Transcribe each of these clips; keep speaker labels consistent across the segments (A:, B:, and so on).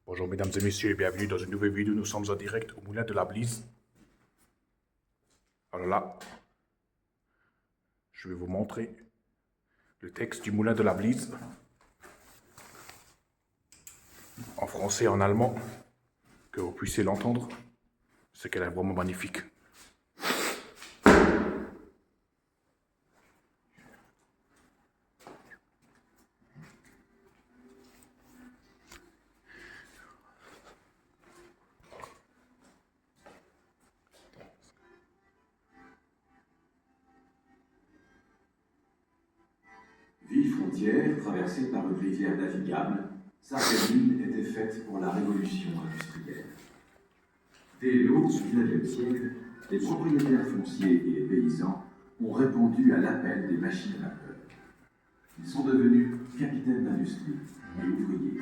A: Bonjour mesdames et messieurs et bienvenue dans une nouvelle vidéo. Nous sommes en direct au Moulin de la Blise. Alors là, je vais vous montrer le texte du Moulin de la Blise. En français et en allemand, que vous puissiez l'entendre. C'est qu'elle est vraiment magnifique.
B: Ville frontière traversée par une rivière navigable, Sarreguemines était faite pour la révolution industrielle. Dès l'aube du XIXe siècle, les propriétaires fonciers et les paysans ont répondu à l'appel des machines à vapeur. Ils sont devenus capitaines d'industrie et ouvriers.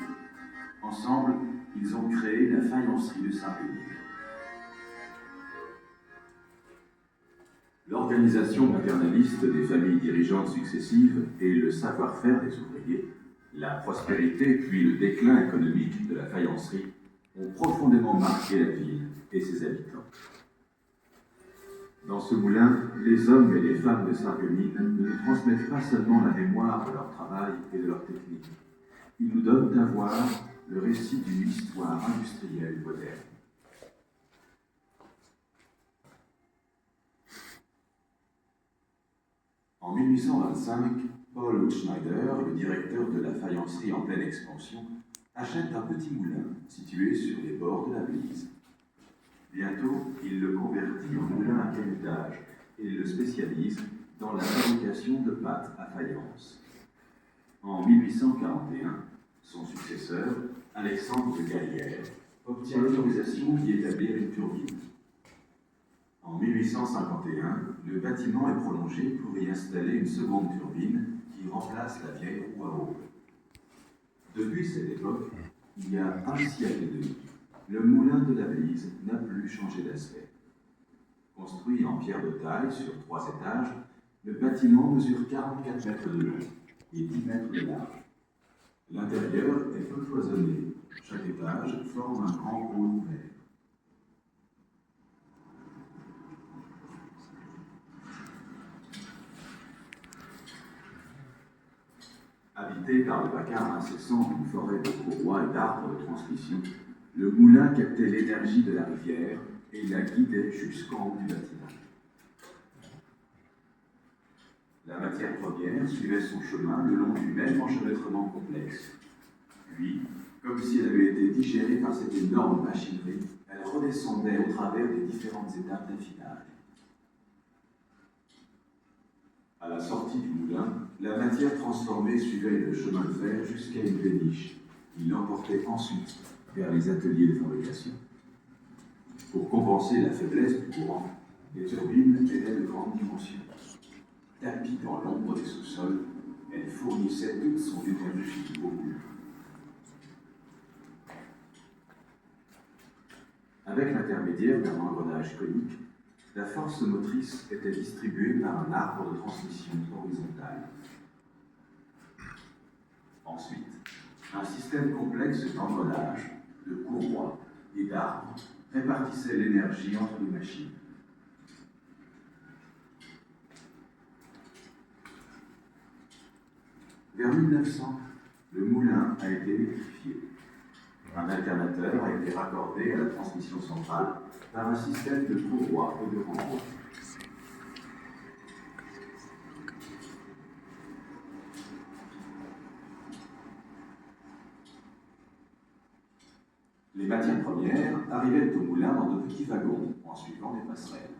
B: Ensemble, ils ont créé la faïencerie de Sarreguemines. L'organisation maternaliste des familles dirigeantes successives et le savoir-faire des ouvriers, la prospérité puis le déclin économique de la faïencerie ont profondément marqué la ville et ses habitants. Dans ce moulin, les hommes et les femmes de Sarreguemines ne nous transmettent pas seulement la mémoire de leur travail et de leur technique. Ils nous donnent à voir le récit d'une histoire industrielle moderne. En 1825, Paul Hutschneider, le directeur de la faïencerie en pleine expansion, achète un petit moulin situé sur les bords de la Blise. Bientôt, il le convertit en moulin à canutage et le spécialise dans la fabrication de pâtes à faïence. En 1841, son successeur, Alexandre de Gallière, obtient l'autorisation d'y établir une turbine. En 1851, le bâtiment est prolongé pour y installer une seconde turbine qui remplace la vieille roue à aube. Depuis cette époque, il y a un siècle et demi, le moulin de la Blise n'a plus changé d'aspect. Construit en pierre de taille sur 3 étages, le bâtiment mesure 44 mètres de long et 10 mètres de large. L'intérieur est peu cloisonné. Chaque étage forme un grand hall ouvert. Habité par le vacarme incessant d'une forêt de courroies et d'arbres de transmission, le moulin captait l'énergie de la rivière et la guidait jusqu'en haut du bâtiment. La matière première suivait son chemin le long du même enchevêtrement complexe. Puis, comme si elle avait été digérée par cette énorme machinerie, elle redescendait au travers des différentes étapes d'affinage. À la sortie du moulin, la matière transformée suivait le chemin de fer jusqu'à une péniche. Il l'emportait ensuite vers les ateliers de fabrication. Pour compenser la faiblesse du courant, les turbines étaient de grande dimension. Tapie dans l'ombre des sous-sols, elle fournissait toute son énergie au moulin. Avec l'intermédiaire d'un engrenage conique, la force motrice était distribuée par un arbre de transmission horizontale. Ensuite, un système complexe d'engrenages, de courroies et d'arbres répartissait l'énergie entre les machines. Vers 1900, le moulin a été électrifié. Un alternateur a été raccordé à la transmission centrale par un système de courroies et de renvois. Les matières premières arrivaient au moulin dans de petits wagons en suivant des passerelles.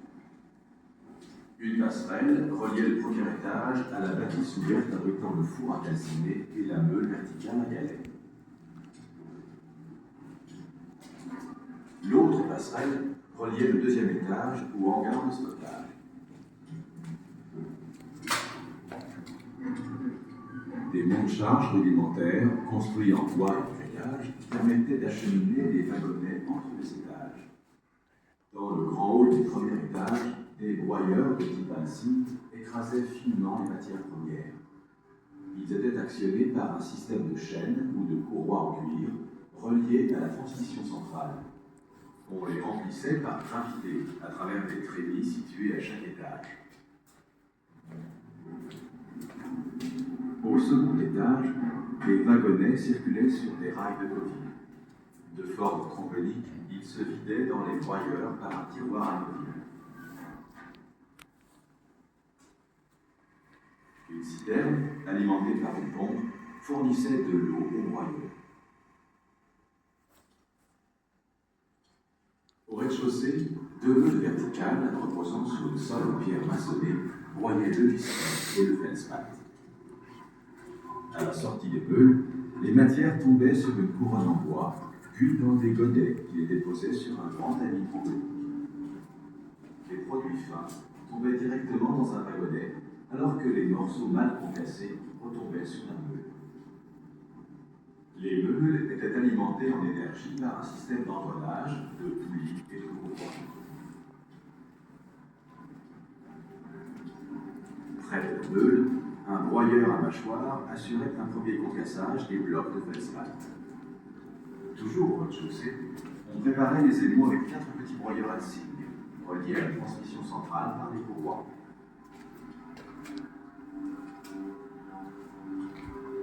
B: Une passerelle reliait le premier étage à la bâtisse ouverte abritant le four à calciner et la meule verticale à galets. L'autre passerelle reliait le deuxième étage au hangar de stockage. Des monte-charges rudimentaires, construits en bois et grillage, permettaient d'acheminer les wagonnets entre les étages. Dans le grand hall du premier étage, des broyeurs de type Alcide écrasaient finement les matières premières. Ils étaient actionnés par un système de chaînes ou de courroies en cuir, reliés à la transmission centrale. On les remplissait par gravité à travers des trémies situés à chaque étage. Au second étage, les wagonnets circulaient sur des rails de coquilles. De forme trombonique, ils se vidaient dans les broyeurs par un tiroir amovible. Une citerne, alimentée par une pompe, fournissait de l'eau aux broyeurs. Au rez-de-chaussée, deux meules verticales reposant sur le sol en pierre maçonnée broyaient le biscuit et le feldspath. À la sortie des meules, les matières tombaient sur une couronne en bois, puis dans des godets qui les déposaient sur un grand tamis trombonique. Les produits fins tombaient directement dans un wagonnet, alors que les morceaux mal concassés retombaient sur la meule. Les meules étaient alimentées en énergie par un système d'engrenage, de poulies et de courroies. Près de la meule, un broyeur à mâchoire assurait un premier concassage des blocs de feldspath. Toujours au rez-de-chaussée, on préparait les émaux avec 4 petits broyeurs insignes, reliés à la transmission centrale par des courroies.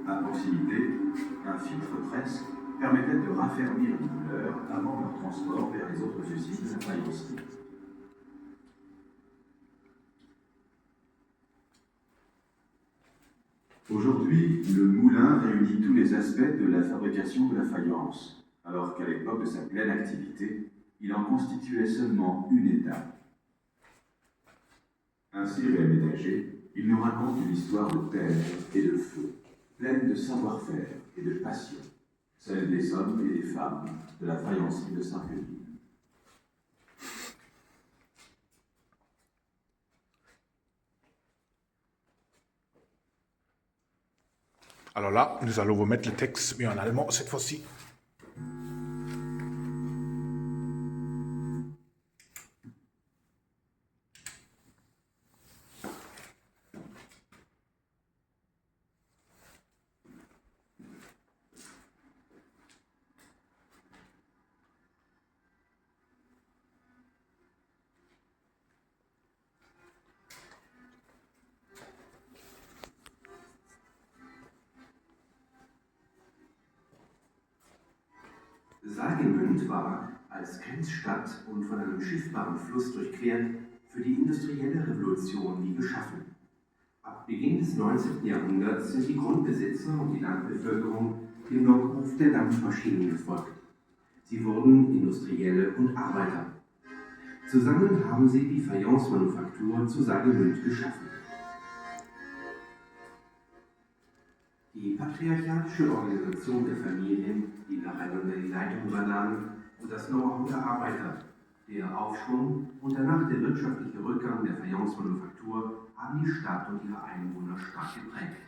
B: À proximité, un filtre presse permettait de raffermir les mouleurs avant leur transport vers les autres usines de la faïencerie. Aujourd'hui, le moulin réunit tous les aspects de la fabrication de la faïence, alors qu'à l'époque de sa pleine activité, il en constituait seulement une étape. Ainsi réaménagé, il nous raconte une histoire de terre et de feu, pleine de savoir-faire et de passion, celle des hommes et des femmes de la faïencerie de Sarreguemines.
A: Alors là, nous allons vous mettre le texte, mais en allemand cette fois-ci.
C: Sarreguemines war, als Grenzstadt und von einem schiffbaren Fluss durchquert, für die industrielle Revolution wie geschaffen. Ab Beginn des 19. Jahrhunderts sind die Grundbesitzer und die Landbevölkerung dem Lockruf der Dampfmaschinen gefolgt. Sie wurden Industrielle und Arbeiter. Zusammen haben sie die Fayencemanufaktur zu Sarreguemines geschaffen. Die patriarchalische Organisation der Familien, die nacheinander die Leitung übernahmen, und das Know-how der Arbeiter, der Aufschwung und danach der wirtschaftliche Rückgang der Fayencemanufaktur haben die Stadt und ihre Einwohner stark geprägt.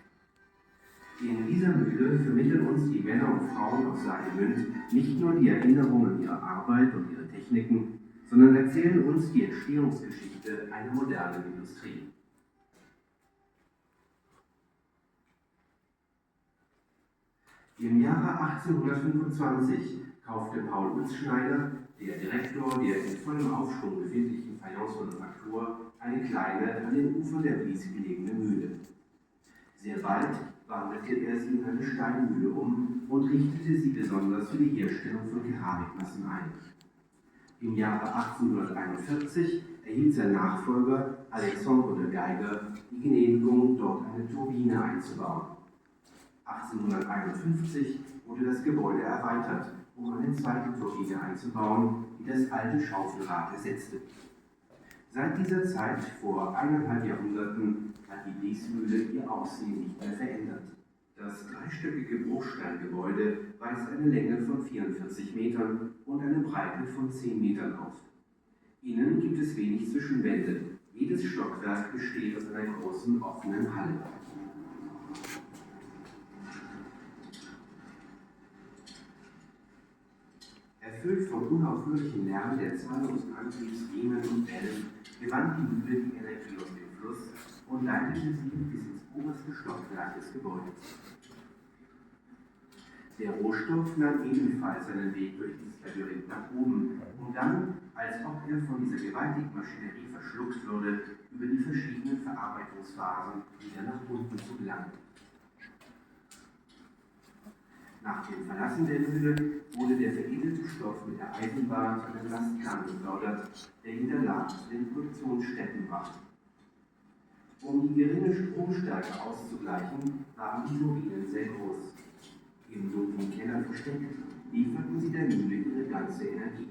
C: In dieser Mühle vermitteln uns die Männer und Frauen aus Sarreguemines nicht nur die Erinnerung an ihre Arbeit und ihre Techniken, sondern erzählen uns die Entstehungsgeschichte einer modernen Industrie. Im Jahre 1825 kaufte Paul Utzschneider, der Direktor der in vollem Aufschwung befindlichen Fayencemanufaktur, eine kleine, an den Ufern der Wies gelegene Mühle. Sehr bald wandelte er sie in eine Steinmühle um und richtete sie besonders für die Herstellung von Keramikmassen ein. Im Jahre 1841 erhielt sein Nachfolger Alexandre de Geiger die Genehmigung, dort eine Turbine einzubauen. 1851 wurde das Gebäude erweitert, um eine zweite Turbine einzubauen, die das alte Schaufelrad ersetzte. Seit dieser Zeit, vor 1,5 Jahrhunderten, hat die Bliesmühle ihr Aussehen nicht mehr verändert. Das dreistöckige Bruchsteingebäude weist eine Länge von 44 Metern und eine Breite von 10 Metern auf. Innen gibt es wenig Zwischenwände. Jedes Stockwerk besteht aus einer großen offenen Halle. Erfüllt vom unaufhörlichen Lärm der zahllosen Antriebsriemen und Wellen, gewann die Mühle die Energie aus dem Fluss und leitete sie bis ins oberste Stockwerk des Gebäudes. Der Rohstoff nahm ebenfalls seinen Weg durch dieses Labyrinth nach oben, um dann, als ob er von dieser gewaltigen Maschinerie verschluckt würde, über die verschiedenen Verarbeitungsphasen wieder nach unten zu gelangen. Nach dem Verlassen der Mühle wurde der veredelte Stoff mit der Eisenbahn zu einem Lastkahn befördert, der ihn der Lager zu den Produktionsstätten brachte. Um die geringe Stromstärke auszugleichen, waren die Turbinen sehr groß. Im dunklen Keller versteckt, lieferten sie der Mühle ihre ganze Energie.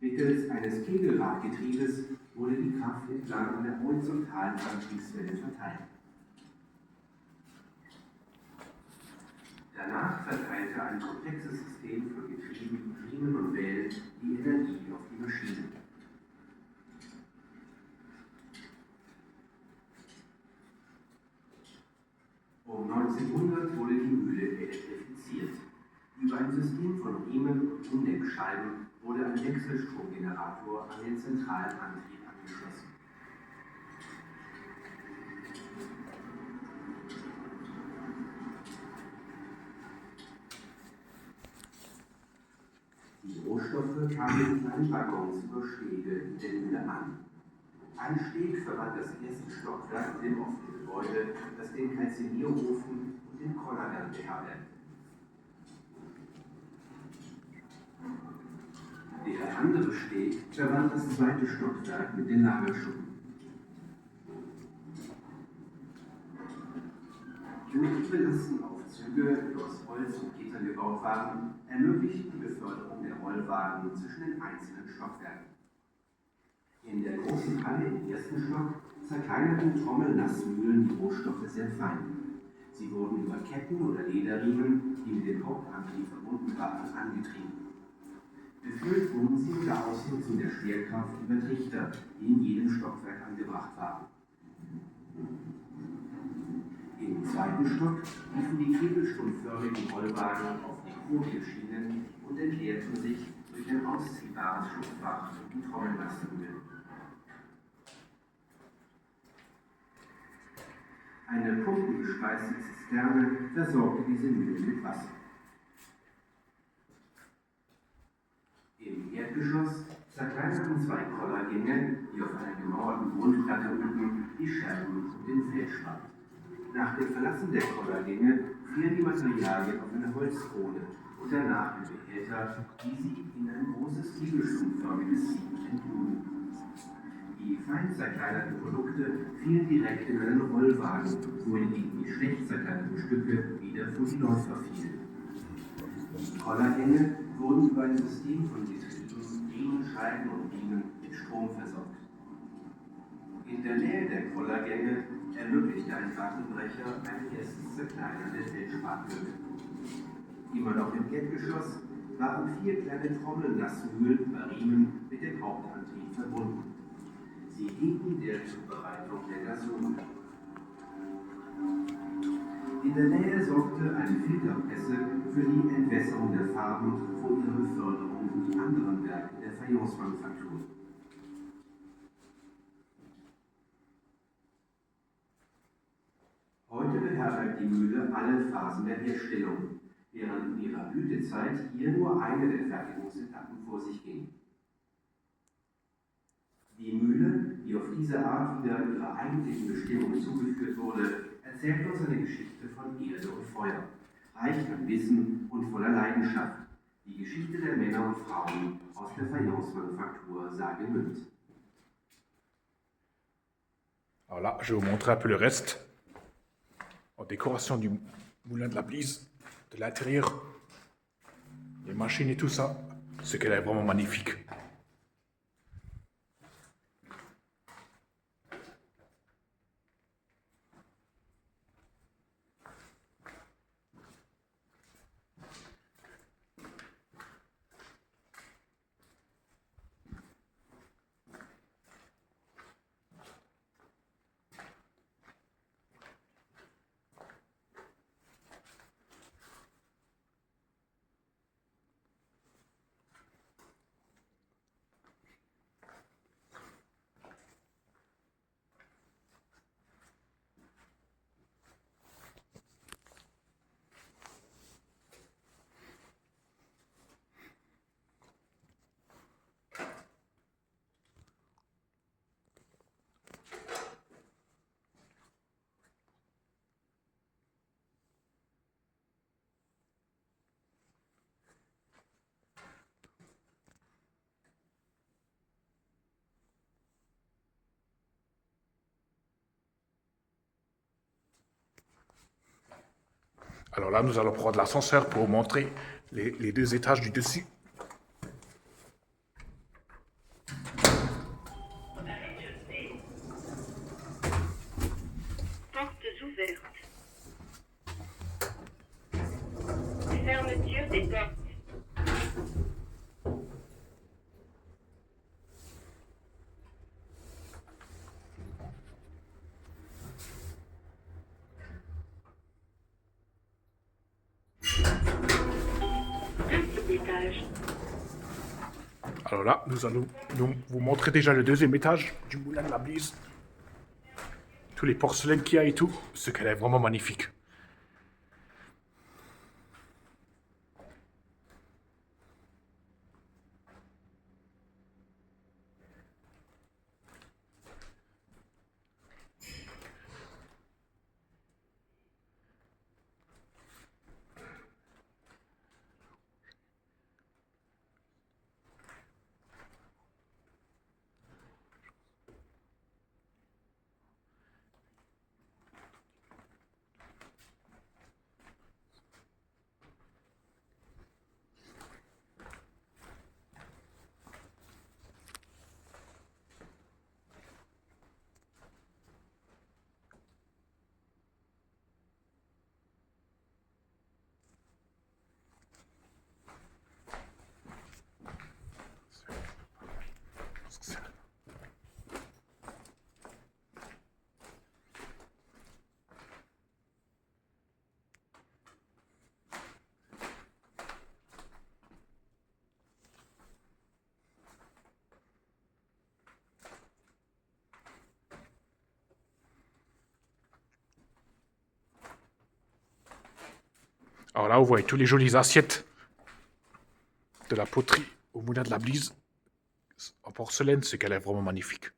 C: Mittels eines Kegelradgetriebes wurde die Kraft entlang an der horizontalen Antriebswelle verteilt. Danach verteilte ein komplexes System von Getrieben, Riemen und Wellen die Energie auf die Maschine. Um 1900 wurde die Mühle elektrifiziert. Über ein System von Riemen und Umlenkscheiben wurde ein Wechselstromgenerator an den zentralen Antrieb angeschlossen. Die Rohstoffe kamen in kleinen Waggons über Stege in der Mühle an. Ein Steg verband das erste Stockwerk mit dem offenen Gebäude, das den Kalzinierofen und den Kollergang beherbergte. Der andere Steg verband das zweite Stockwerk mit den Lagerschuppen. Durch die Belastenaufzüge, die aus Holz und Gitter gebaut waren, ermöglicht die Beförderung der Rollwagen zwischen den einzelnen Stockwerken. In der großen Halle im ersten Stock zerkleinerten Trommelnassmühlen die Rohstoffe sehr fein. Sie wurden über Ketten oder Lederriemen, die mit dem Hauptantrieb verbunden waren, angetrieben. Befüllt wurden sie unter Ausnutzung der Schwerkraft über Trichter, die in jedem Stockwerk angebracht waren. Im zweiten Stock liefen die kegelstummförmigen Rollwagen auf die Kodielschienen und entleerten sich durch ein ausziehbares Schubfach in Trommelnassmühlen. Eine pumpengespeiste Zisterne versorgte diese Mühle mit Wasser. Im Erdgeschoss zerkleinerten zwei Kollergänge, die auf einer gemauerten Grundplatte ruhten, die Scherben und den Feldspat. Nach dem Verlassen der Kollergänge fielen die Materialien auf eine Holzkrone und danach in Behälter, die sie in ein großes kiegelstummförmiges Sieb entluden. Die fein zerkleinerten Produkte fielen direkt in einen Rollwagen, wohingegen die schlecht zerkleinerten Stücke wieder vor die Läufer fielen. Die Kollergänge wurden über ein System von Getrieben, Riemenscheiben und Riemen mit Strom versorgt. In der Nähe der Kollergänge ermöglichte ein Wagenbrecher ein erstes Zerkleinern der Feldspatlücke. Immer noch im Erdgeschoss waren 4 kleine Trommelnassmühlen über Riemen mit dem Hauptantrieb verbunden. Sie dienten der Zubereitung der Gasole. In der Nähe sorgte eine Filterpresse für die Entwässerung der Farben vor ihrer Beförderung in die anderen Werke der Fayencemanufaktur. Heute beherbergt die Mühle alle Phasen der Herstellung, während in ihrer Blütezeit hier nur eine der Fertigungsetappen vor sich ging. Die Mühle, die auf diese Art wieder ihrer eigentlichen Bestimmung zugeführt wurde, erzählt uns eine Geschichte von Erde und Feuer, reich an Wissen und voller Leidenschaft, die Geschichte der Männer und Frauen aus der Fayencemanufaktur Saargemünd.
A: Alors là, je vais vous montrer un peu le reste en décoration du moulin de la Blise, de l'intérieur, les machines et tout ça. C'est qu'elle est vraiment magnifique. Alors là, nous allons prendre l'ascenseur pour vous montrer les 2 étages du dessus.
D: Portes ouvertes. Fermeture des portes. Petit étage.
A: Alors là, nous allons vous montrer déjà le 2e étage du moulin de la Blise. Tous les porcelaines qu'il y a et tout, ce qu'elle est vraiment magnifique. Alors là, vous voyez tous les jolies assiettes de la poterie au moulin de la Blise. En porcelaine, c'est qu'elle est vraiment magnifique.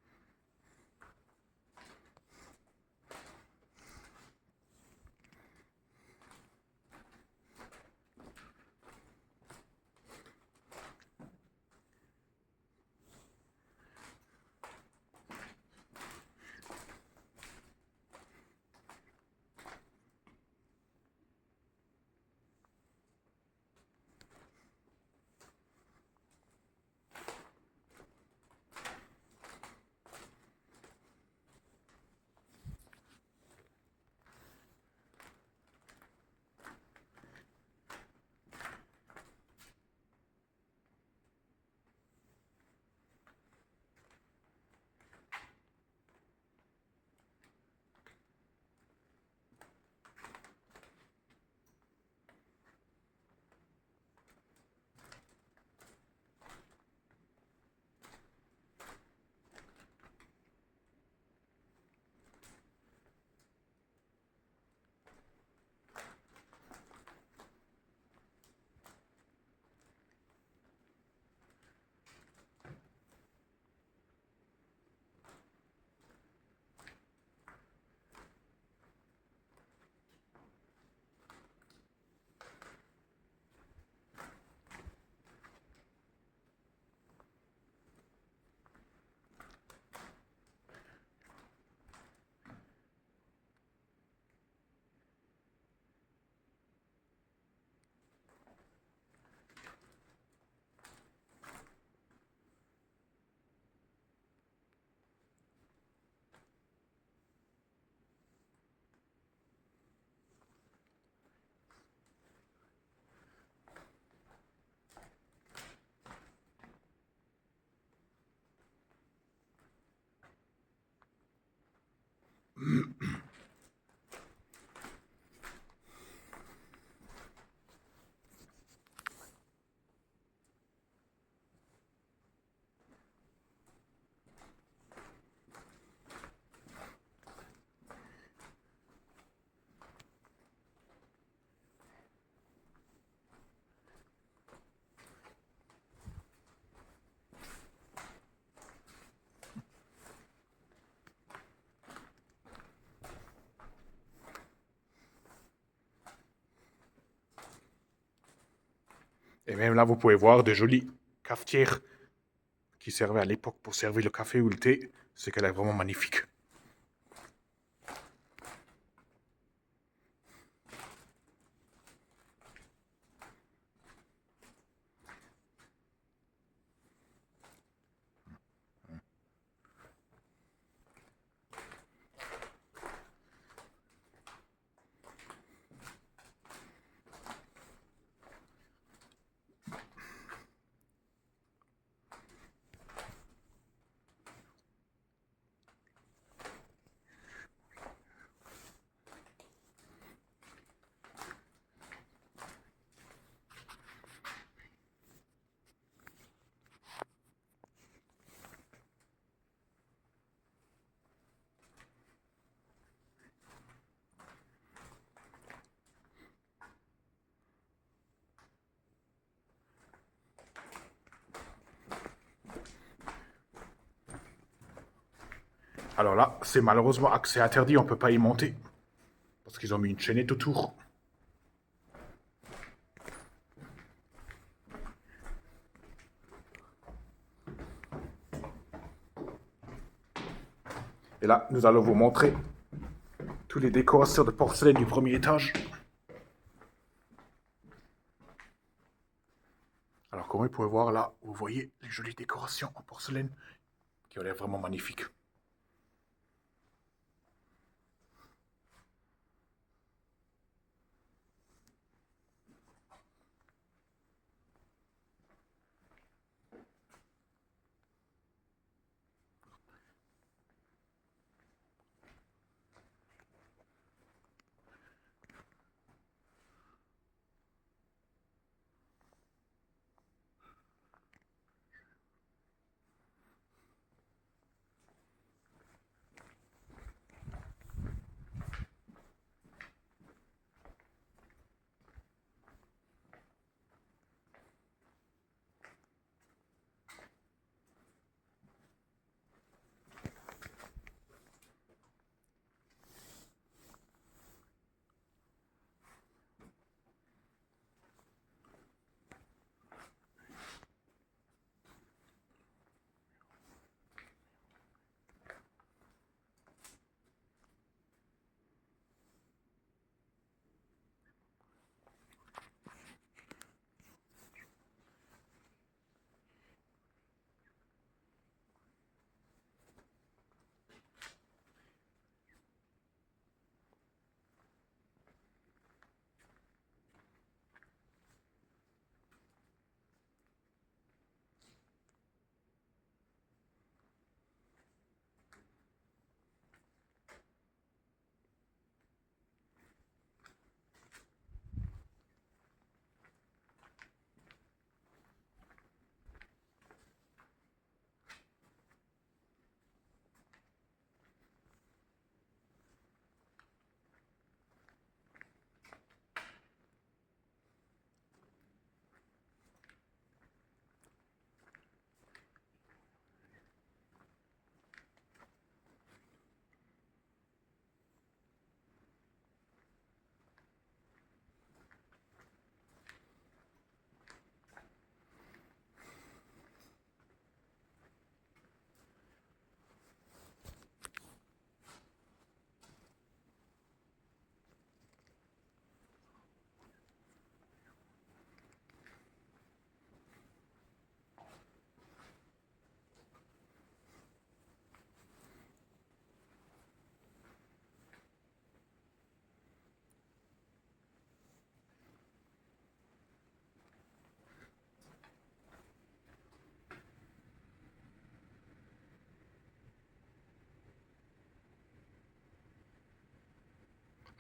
A: Et même là, vous pouvez voir de jolies cafetières qui servaient à l'époque pour servir le café ou le thé. C'est qu'elle est vraiment magnifique. Alors là, c'est malheureusement accès interdit, on peut pas y monter. Parce qu'ils ont mis une chaînette autour. Et là, nous allons vous montrer tous les décorations de porcelaine du premier étage. Alors, comme vous pouvez voir là, vous voyez les jolies décorations en porcelaine qui ont l'air vraiment magnifiques.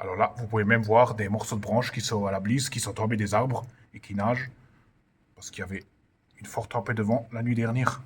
A: Alors là, vous pouvez même voir des morceaux de branches qui sont à la brise, qui sont tombés des arbres et qui nagent. Parce qu'il y avait une forte tempête de vent la nuit dernière.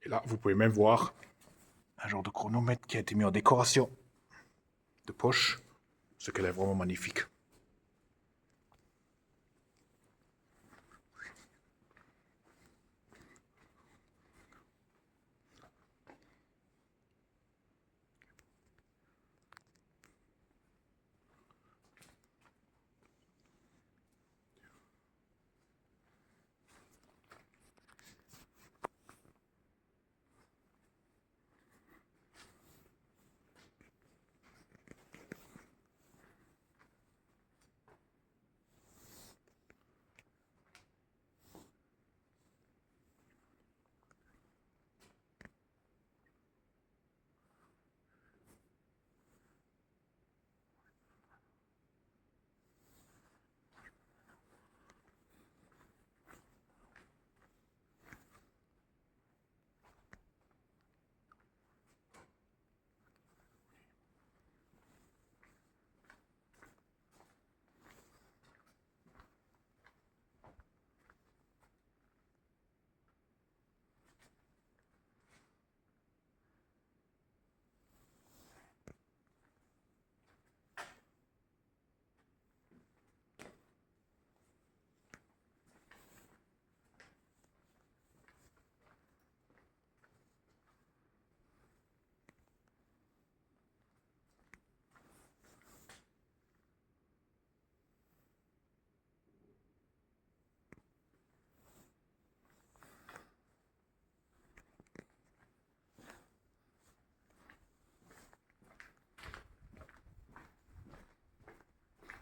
A: Et là, vous pouvez même voir un genre de chronomètre qui a été mis en décoration de poche, ce qu'elle est vraiment magnifique.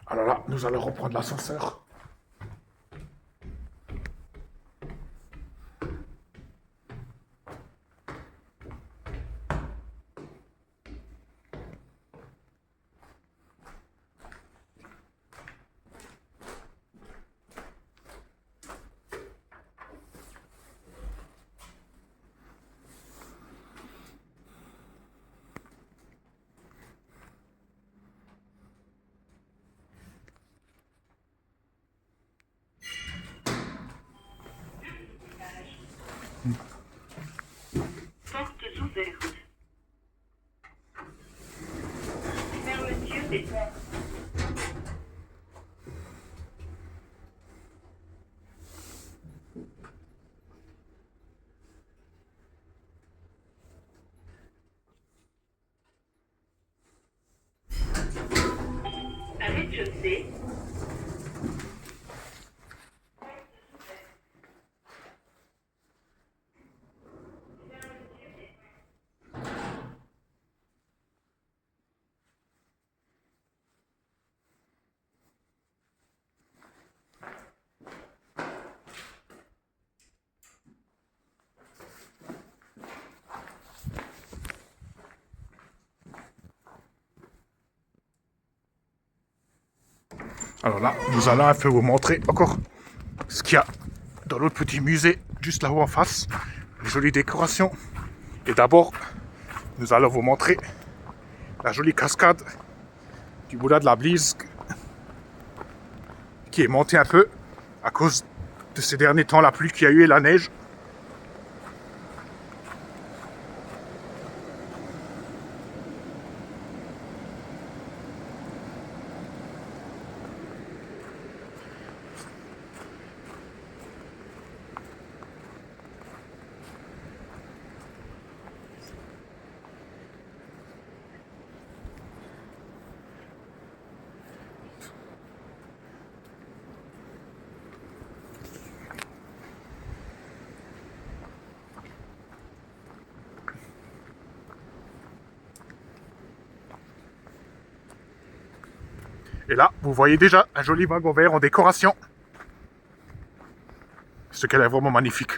A: Alors là, nous allons reprendre l'ascenseur.
D: Portes ouvertes. Fermeture des portes. Rez-de-chaussée.
A: Alors là, nous allons un peu vous montrer encore ce qu'il y a dans l'autre petit musée, juste là-haut en face. Les jolies décorations. Et d'abord, nous allons vous montrer la jolie cascade du Moulin de la Blise qui est montée un peu à cause de ces derniers temps, la pluie qu'il y a eu et la neige. Et là, vous voyez déjà un joli wagon vert en décoration. Ce qu'elle est vraiment magnifique.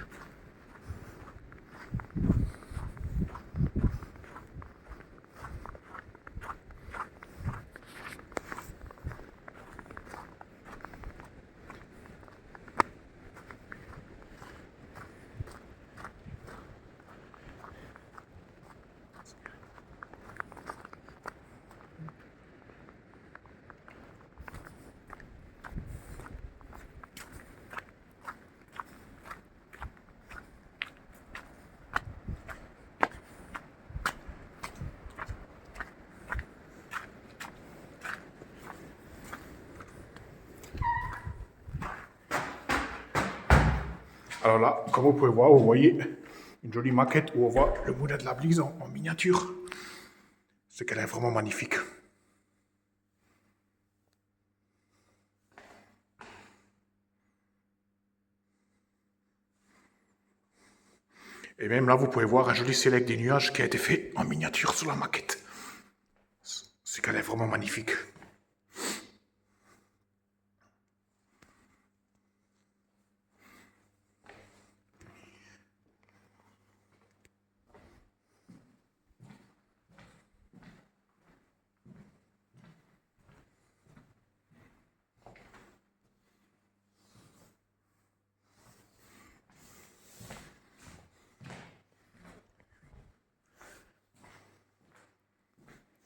A: Alors là, comme vous pouvez voir, vous voyez une jolie maquette où on voit le moulin de la Blise en miniature. C'est qu'elle est vraiment magnifique. Et même là, vous pouvez voir un joli select des nuages qui a été fait en miniature sur la maquette. C'est qu'elle est vraiment magnifique.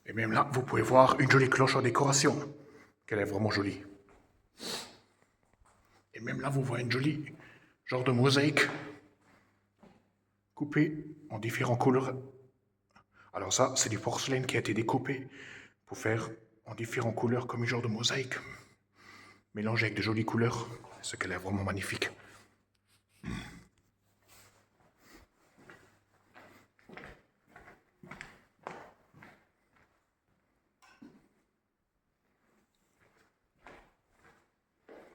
A: Et même là, vous pouvez voir une jolie cloche en décoration, qu'elle est vraiment jolie. Et même là, vous voyez une jolie genre de mosaïque coupée en différentes couleurs. Alors ça, c'est du porcelaine qui a été découpé pour faire en différentes couleurs comme une genre de mosaïque, mélangée avec de jolies couleurs, ce qu'elle est vraiment magnifique.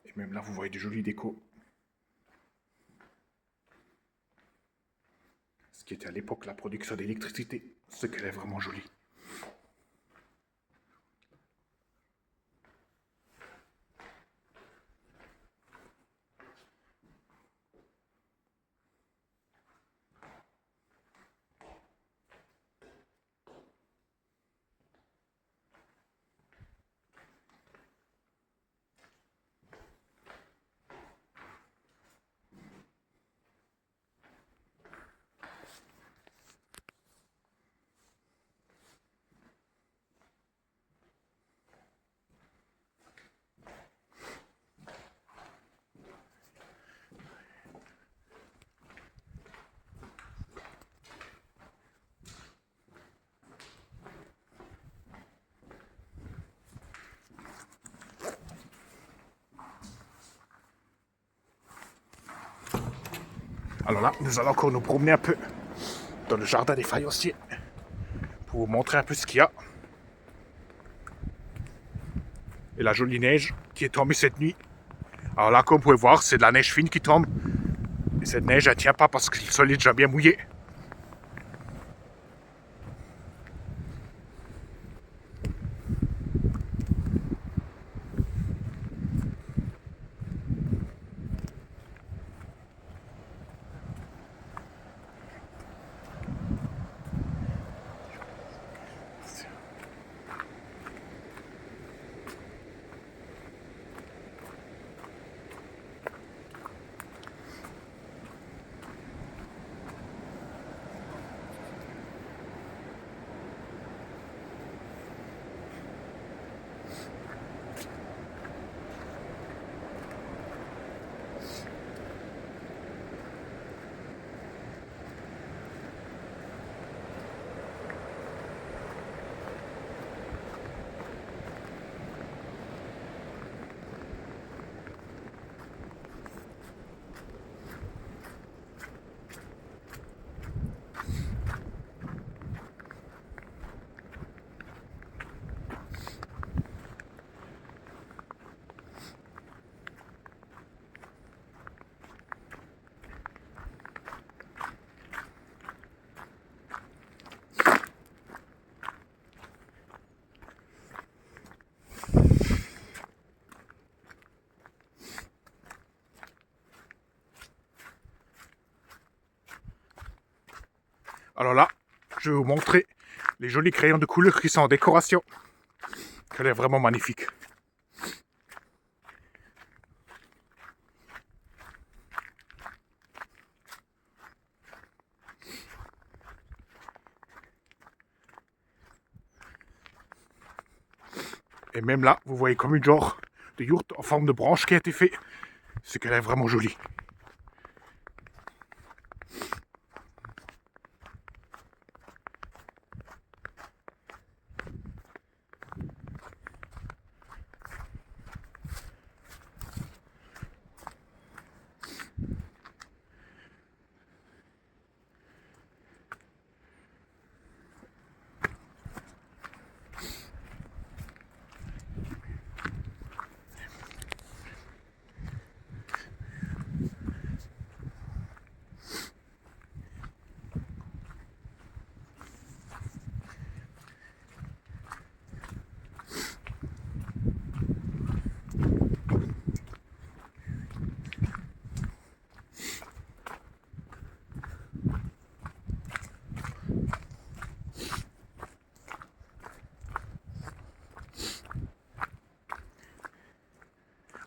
A: Et même là, vous voyez du joli déco. Ce qui était à l'époque la production d'électricité, ce qu'elle est vraiment jolie. Alors là, nous allons encore nous promener un peu dans le jardin des faïenciers pour vous montrer un peu ce qu'il y a. Et la jolie neige qui est tombée cette nuit. Alors là, comme vous pouvez voir, c'est de la neige fine qui tombe. Et cette neige, elle ne tient pas parce que le sol est déjà bien mouillé. Alors là, je vais vous montrer les jolis crayons de couleur qui sont en décoration. Elle est vraiment magnifique. Et même là, vous voyez comme une genre de yourte en forme de branche qui a été fait. C'est qu'elle est vraiment jolie.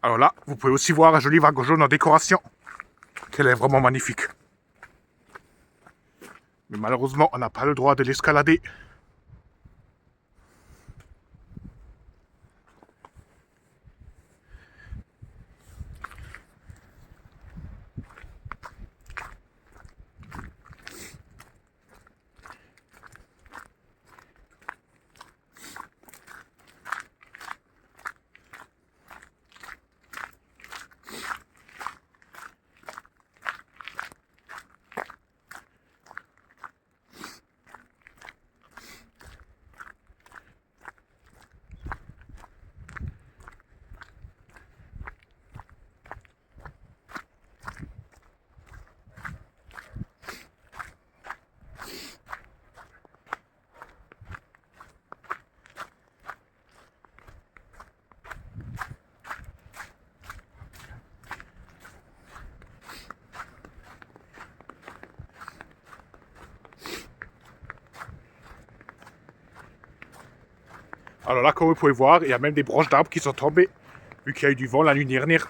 A: Alors là, vous pouvez aussi voir un joli wagon jaune en décoration, qu'elle est vraiment magnifique. Mais malheureusement, on n'a pas le droit de l'escalader. Alors là, comme vous pouvez voir, il y a même des branches d'arbres qui sont tombées, vu qu'il y a eu du vent la nuit dernière.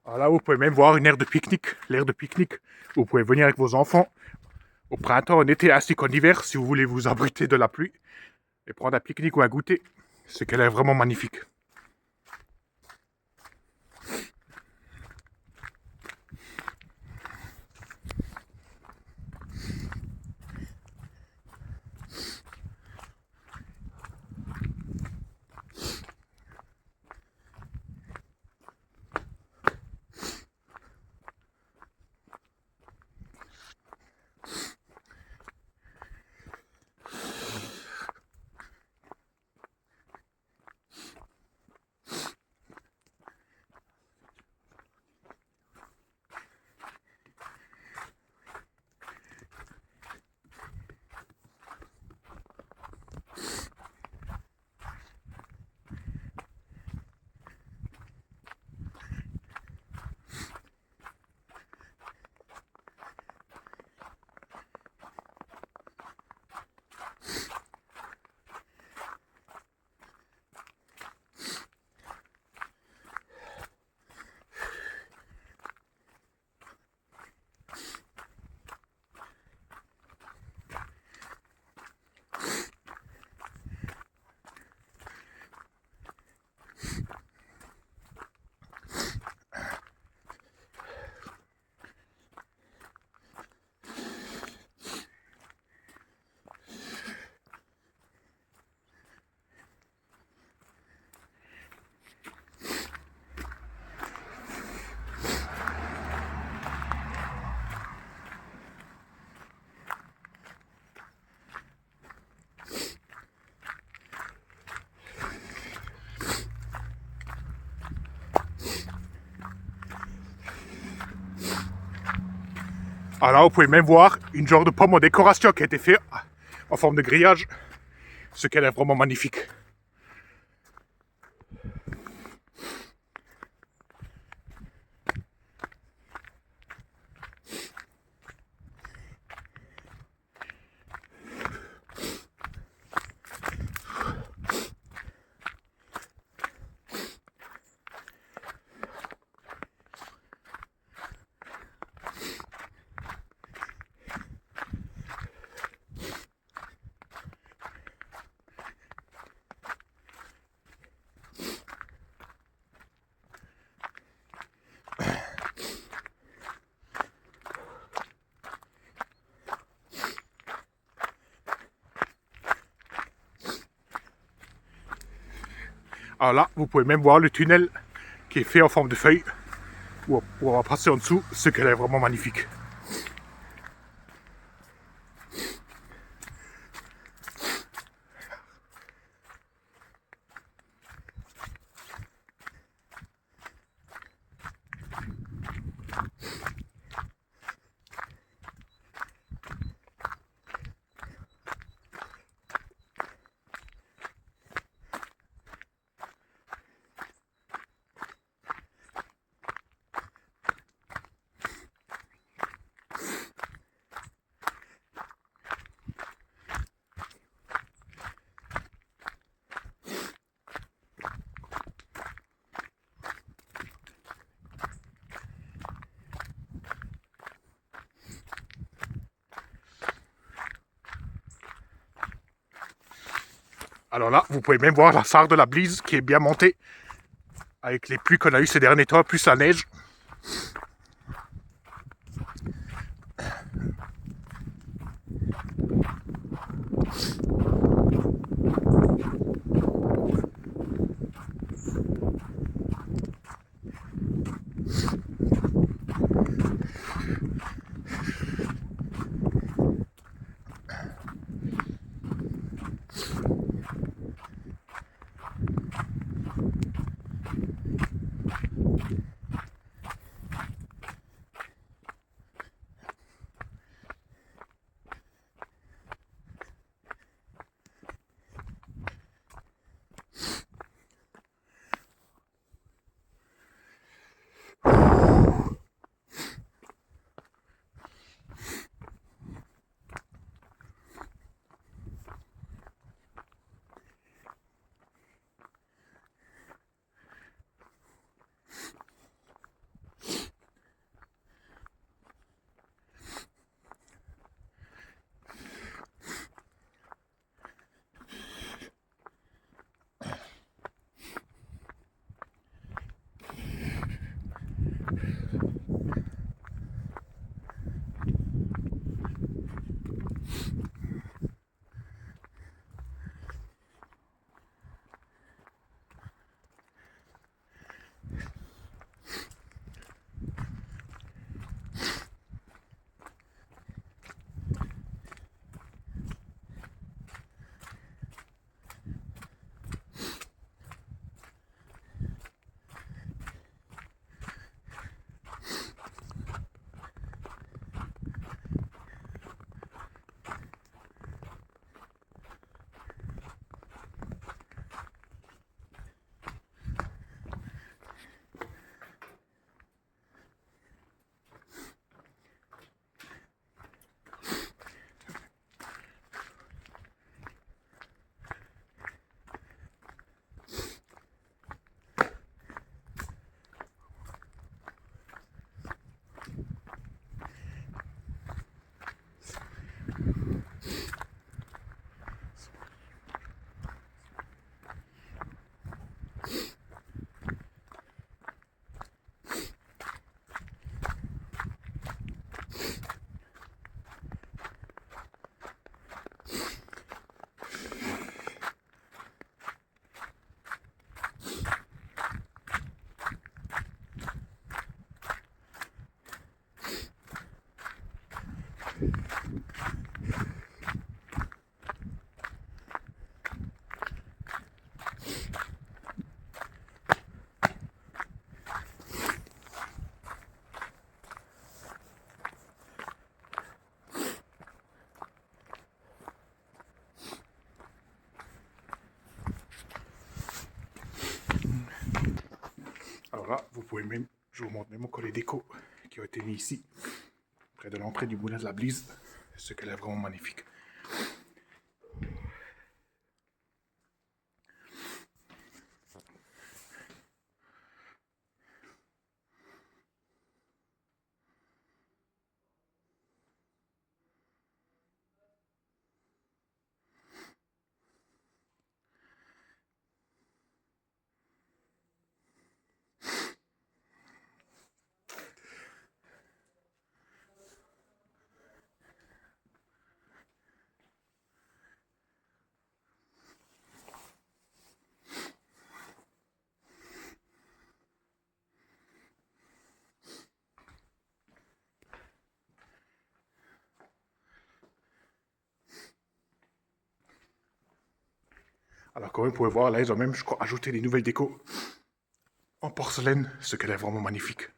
A: Alors là, vous pouvez même voir une aire de pique-nique, l'aire de pique-nique. Vous pouvez venir avec vos enfants au printemps, en été, ainsi qu'en hiver, si vous voulez vous abriter de la pluie et prendre un pique-nique ou un goûter. C'est qu'elle est vraiment magnifique. Alors, vous pouvez même voir une genre de pomme en décoration qui a été faite en forme de grillage, ce qu'elle est vraiment magnifique. Alors là, vous pouvez même voir le tunnel qui est fait en forme de feuille, où on va passer en dessous, ce qu'elle est vraiment magnifique. Alors là, vous pouvez même voir la sarre de la Blise qui est bien montée, avec les pluies qu'on a eues ces derniers temps, plus la neige. Voilà, vous pouvez même, je vous montre même encore les décos qui ont été mis ici, près de l'entrée du moulin de la Blise, ce qu'elle est vraiment magnifique. Alors comme vous pouvez voir, là ils ont même, je crois, ajouté des nouvelles décos en porcelaine, ce qu'elle est vraiment magnifique.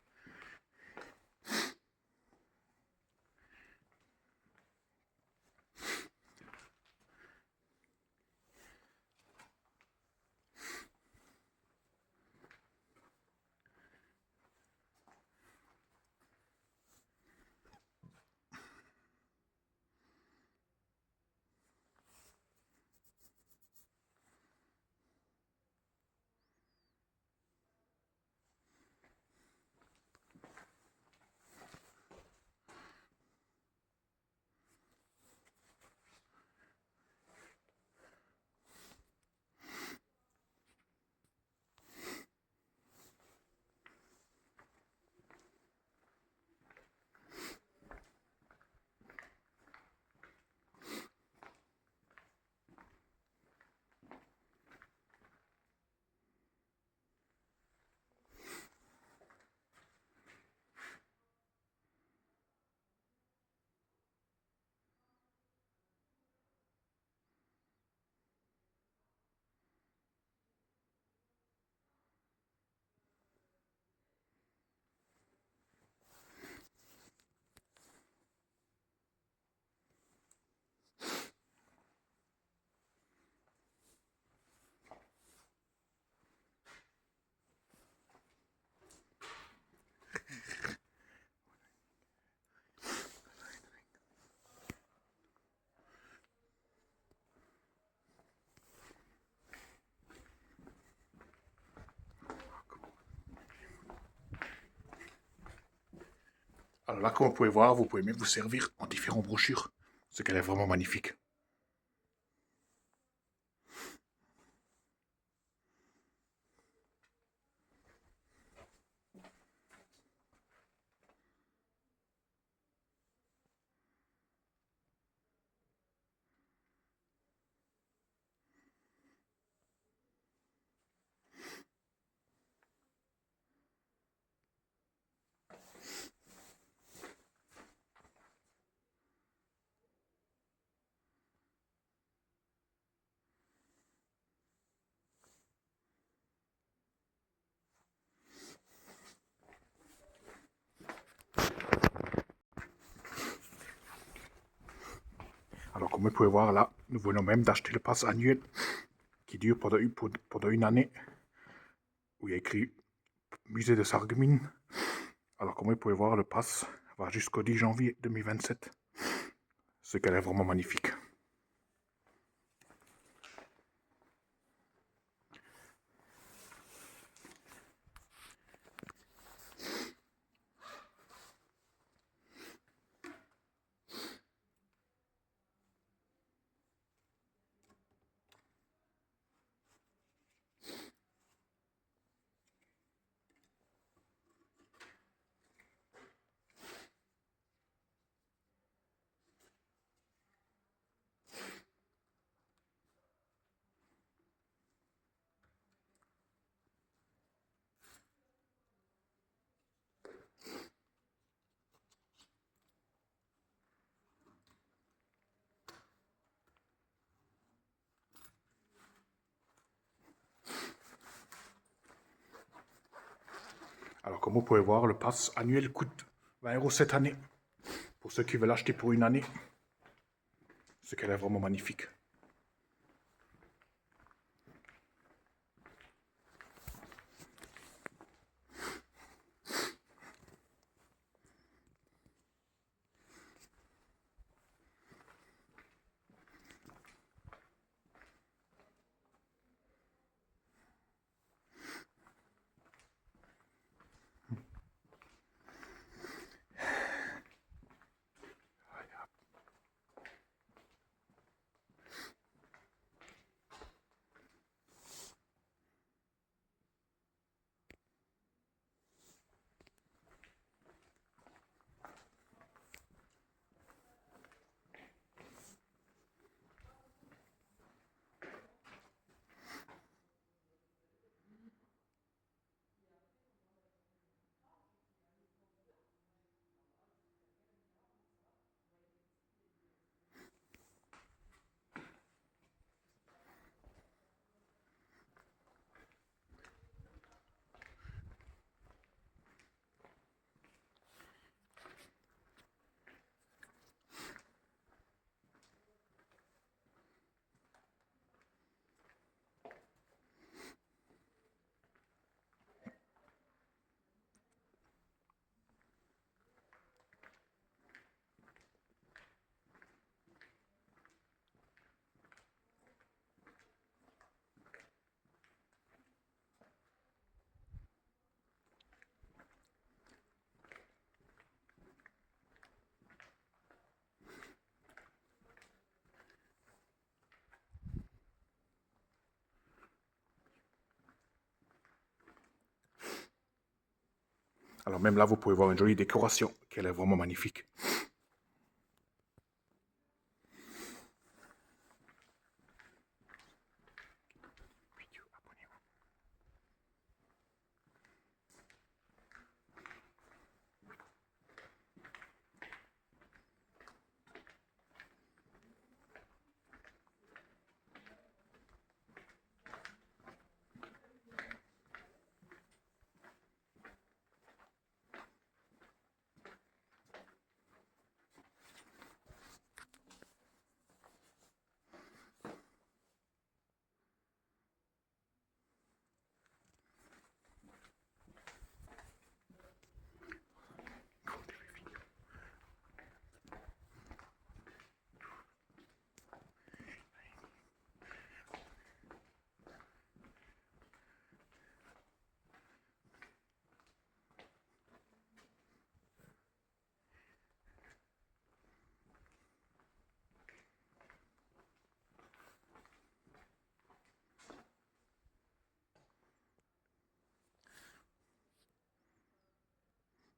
A: Alors là, comme vous pouvez voir, vous pouvez même vous servir en différentes brochures, ce qu'elle est vraiment magnifique. Alors comme vous pouvez voir là, nous venons même d'acheter le pass annuel qui dure pendant une année, où il y a écrit Musée de Sarreguemines. Alors comme vous pouvez voir, le pass va jusqu'au 10 janvier 2027, ce qu'elle est vraiment magnifique. Alors comme vous pouvez voir, le pass annuel coûte 20 € cette année, pour ceux qui veulent l'acheter pour une année, ce qu'elle est vraiment magnifique. Alors même là, vous pouvez voir une jolie décoration, qu'elle est vraiment magnifique.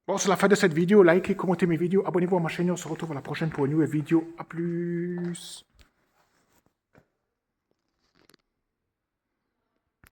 A: Bon, c'est la fin de cette vidéo. Likez, commentez mes vidéos, abonnez-vous à ma chaîne. On se retrouve à la prochaine pour une nouvelle vidéo. A plus.